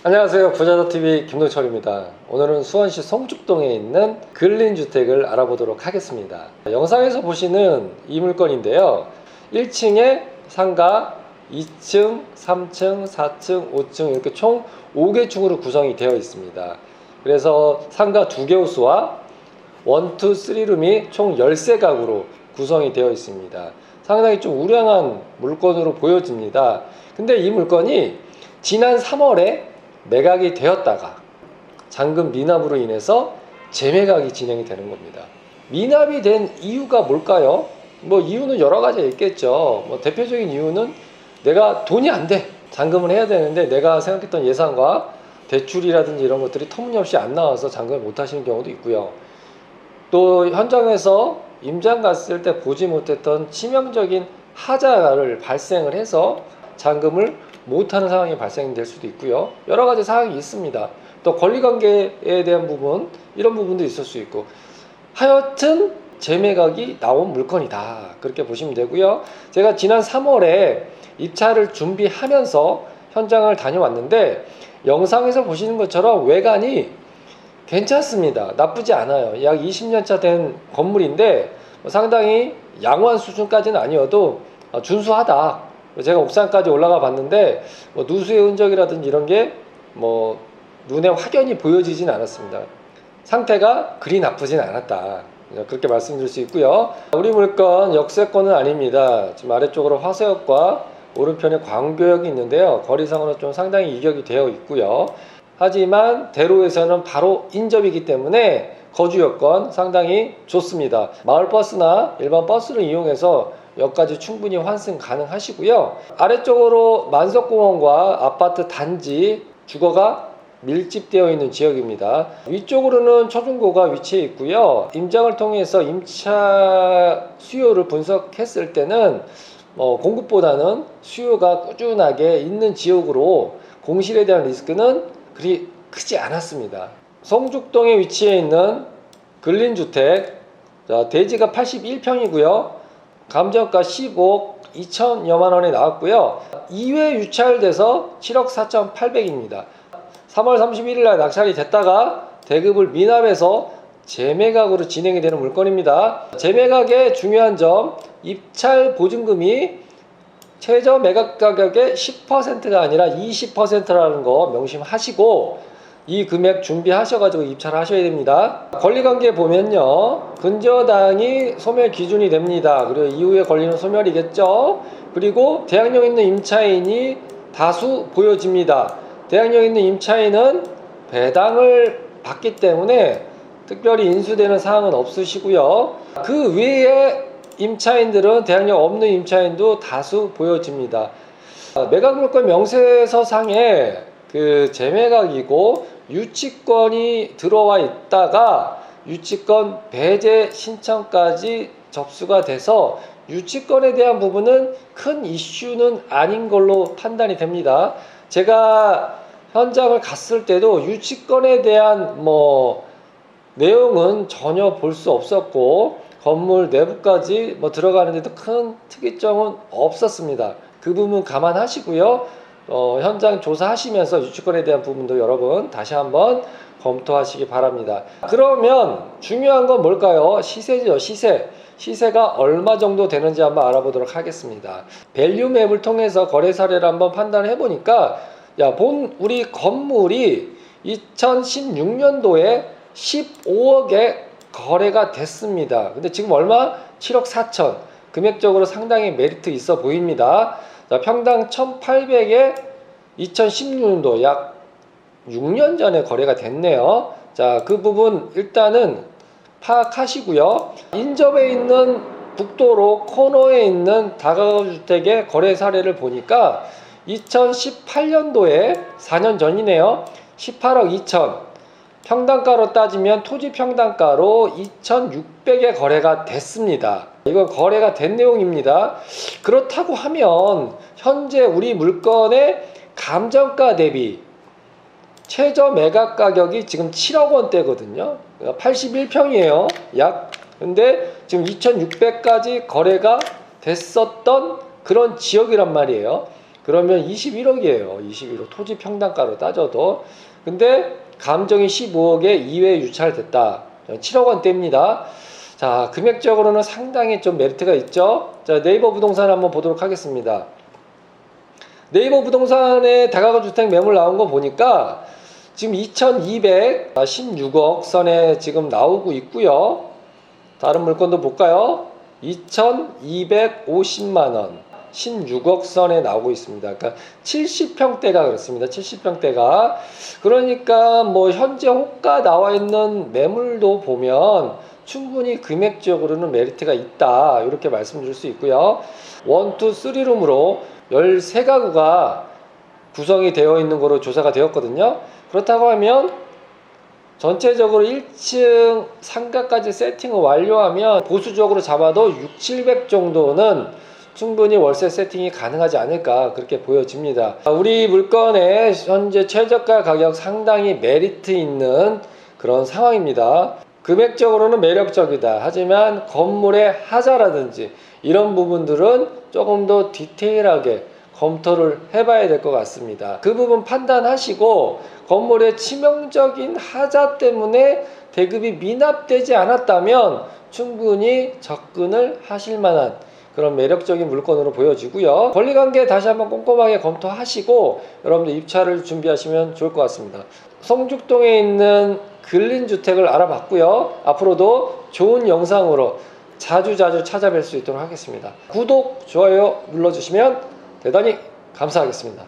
안녕하세요. 부자더TV 김동철입니다. 오늘은 수원시 송죽동에 있는 근린주택을 알아보도록 하겠습니다. 영상에서 보시는 이 물건인데요, 1층에 상가 2층, 3층, 4층, 5층 이렇게 총 5개 층으로 구성이 되어 있습니다. 그래서 상가 2개 호수와 1, 2, 3룸이 총 13가구로 구성이 되어 있습니다. 상당히 좀 우량한 물건으로 보여집니다. 근데 이 물건이 지난 3월에 매각이 되었다가 잔금 미납으로 인해서 재매각이 진행이 되는 겁니다. 미납이 된 이유가 뭘까요? 이유는 여러 가지가 있겠죠. 대표적인 이유는 내가 돈이 안 돼. 잔금을 해야 되는데 내가 생각했던 예산과 대출이라든지 이런 것들이 터무니없이 안 나와서 잔금을 못 하시는 경우도 있고요. 또 현장에서 임장 갔을 때 보지 못했던 치명적인 하자를 발생을 해서 잔금을 못하는 상황이 발생될 수도 있고요. 여러 가지 사항이 있습니다. 또 권리관계에 대한 부분, 이런 부분도 있을 수 있고, 하여튼 재매각이 나온 물건이다, 그렇게 보시면 되고요. 제가 지난 3월에 입찰을 준비하면서 현장을 다녀왔는데 영상에서 보시는 것처럼 외관이 괜찮습니다. 나쁘지 않아요. 약 20년차 된 건물인데 상당히 양호한 수준까지는 아니어도 준수하다. 제가 옥상까지 올라가 봤는데 누수의 흔적이라든지 이런 게 눈에 확연히 보여지진 않았습니다. 상태가 그리 나쁘진 않았다, 그렇게 말씀드릴 수 있고요. 우리 물건 역세권은 아닙니다. 지금 아래쪽으로 화서역과 오른편에 광교역이 있는데요, 거리상으로 좀 상당히 이격이 되어 있고요. 하지만 대로에서는 바로 인접이기 때문에 거주 여건 상당히 좋습니다. 마을버스나 일반 버스를 이용해서 역까지 충분히 환승 가능하시고요. 아래쪽으로 만석공원과 아파트 단지, 주거가 밀집되어 있는 지역입니다. 위쪽으로는 초중고가 위치해 있고요. 임장을 통해서 임차 수요를 분석했을 때는 공급보다는 수요가 꾸준하게 있는 지역으로 공실에 대한 리스크는 그리 크지 않았습니다. 송죽동에 위치해 있는 근린주택, 대지가 81평이고요. 감정가 10억 2천여만 원에 나왔고요. 2회 유찰돼서 7억 4,800입니다. 3월 31일 날 낙찰이 됐다가 대급을 미납해서 재매각으로 진행이 되는 물건입니다. 재매각의 중요한 점, 입찰 보증금이 최저 매각 가격의 10%가 아니라 20%라는 거 명심하시고 이 금액 준비하셔가지고 입찰을 하셔야 됩니다. 권리관계 보면요, 근저당이 소멸 기준이 됩니다. 그리고 이후에 권리는 소멸이겠죠. 그리고 대항력 있는 임차인이 다수 보여집니다. 대항력 있는 임차인은 배당을 받기 때문에 특별히 인수되는 사항은 없으시고요. 그 외에 임차인들은 대항력 없는 임차인도 다수 보여집니다. 매각물건 명세서상에 재매각이고 유치권이 들어와 있다가 유치권 배제 신청까지 접수가 돼서 유치권에 대한 부분은 큰 이슈는 아닌 걸로 판단이 됩니다. 제가 현장을 갔을 때도 유치권에 대한 내용은 전혀 볼 수 없었고 건물 내부까지 들어가는데도 큰 특이점은 없었습니다. 그 부분 감안하시고요. 현장 조사하시면서 유치권에 대한 부분도 여러분 다시 한번 검토하시기 바랍니다. 그러면 중요한 건 뭘까요? 시세죠. 시세가 얼마 정도 되는지 한번 알아보도록 하겠습니다. 밸류맵을 통해서 거래 사례를 한번 판단해 보니까 우리 건물이 2016년도에 15억에 거래가 됐습니다. 근데 지금 얼마? 7억 4천. 금액적으로 상당히 메리트 있어 보입니다. 평당 1,800에 2016년도 약 6년 전에 거래가 됐네요. 그 부분 일단은 파악하시고요. 인접해 있는 북도로 코너에 있는 다가구 주택의 거래 사례를 보니까 2018년도에 4년 전이네요. 18억 2천. 평당가로 따지면 토지 평당가로 2,600에 거래가 됐습니다. 이건 거래가 된 내용입니다. 그렇다고 하면 현재 우리 물건의 감정가 대비 최저 매각 가격이 지금 7억 원대거든요. 81평이에요. 근데 지금 2,600까지 거래가 됐었던 그런 지역이란 말이에요. 그러면 21억이에요. 21억. 토지 평당가로 따져도. 근데 감정이 15억에 2회 유찰됐다. 7억 원대입니다. 자, 금액적으로는 상당히 좀 메리트가 있죠. 자, 네이버 부동산 한번 보도록 하겠습니다. 네이버 부동산에 다가구 주택 매물 나온 거 보니까 지금 2216억 선에 지금 나오고 있고요. 다른 물건도 볼까요? 2250만원 16억 선에 나오고 있습니다. 그러니까 70평대가 그렇습니다. 70평대가. 그러니까 뭐 현재 호가 나와 있는 매물도 보면 충분히 금액적으로는 메리트가 있다. 이렇게 말씀드릴 수 있고요. 1, 2, 3룸으로 13가구가 구성이 되어 있는 거로 조사가 되었거든요. 그렇다고 하면 전체적으로 1층 상가까지 세팅을 완료하면 보수적으로 잡아도 6, 700 정도는 충분히 월세 세팅이 가능하지 않을까 그렇게 보여집니다. 우리 물건의 현재 최저가 가격 상당히 메리트 있는 그런 상황입니다. 금액적으로는 매력적이다. 하지만 건물의 하자라든지 이런 부분들은 조금 더 디테일하게 검토를 해봐야 될 것 같습니다. 그 부분 판단하시고 건물의 치명적인 하자 때문에 대급이 미납되지 않았다면 충분히 접근을 하실 만한 그런 매력적인 물건으로 보여지고요. 권리관계 다시 한번 꼼꼼하게 검토하시고 여러분들 입찰을 준비하시면 좋을 것 같습니다. 성죽동에 있는 근린주택을 알아봤고요. 앞으로도 좋은 영상으로 자주 찾아뵐 수 있도록 하겠습니다. 구독, 좋아요 눌러주시면 대단히 감사하겠습니다.